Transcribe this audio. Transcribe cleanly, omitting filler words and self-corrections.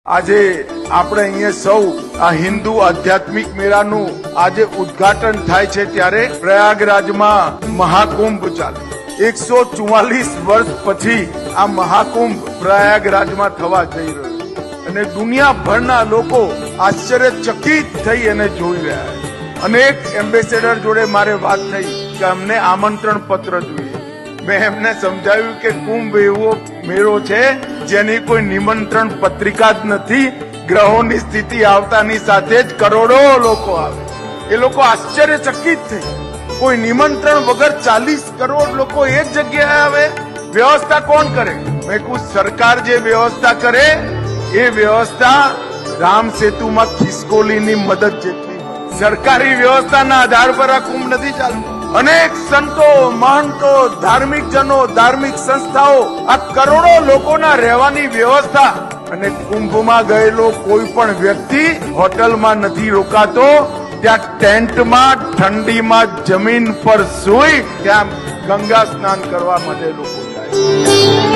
આજે આપણે અહીંયા સૌ આ હિન્દુ આધ્યાત્મિક મેળાનું આજે ઉદ્ઘાટન થાય છે ત્યારે પ્રયાગરાજમાં મહાકુંભ ચાલે 144 વર્ષ પછી આ મહાકુંભ પ્રયાગરાજમાં થવા જઈ રહ્યો છે અને દુનિયાભરના લોકો આશ્ચર્યચકિત થઈ અને જોઈ રહ્યા છે. અનેક એમ્બેસેડર જોડે મારે વાત થઈ કે અમને આમંત્રણ પત્ર જોઈએ. મેં એમને સમજાવ્યું કે કુંભ એવો મેળો છે જેની કોઈ નિમંત્રણ પત્રિકા જ નથી. ગ્રહોની સ્થિતિ આવતાની સાથે જ કરોડો લોકો આવે. એ લોકો આશ્ચર્યચકિત થઈ. કોઈ નિમંત્રણ વગર 40 કરોડ લોકો એક જગ્યાએ આવે. વ્યવસ્થા કોણ કરે? મેં કહ્યું સરકાર જે વ્યવસ્થા કરે એ વ્યવસ્થા રામ સેતુમાં ખિસકોલીની મદદ જેટલી. સરકારી વ્યવસ્થાના આધાર પર આ કુંભ નથી ચાલતો. અનેક સંતો, મહંતો, ધાર્મિક જનો, ધાર્મિક સંસ્થાઓ આ કરોડો લોકોના રહેવાની વ્યવસ્થા. અને કુંભમાં ગયેલો કોઈ પણ વ્યક્તિ હોટલમાં નથી રોકાતો. ત્યાં ટેન્ટમાં ઠંડીમાં જમીન પર સૂઈ ત્યાં ગંગા સ્નાન કરવા માટે લોકો જાય.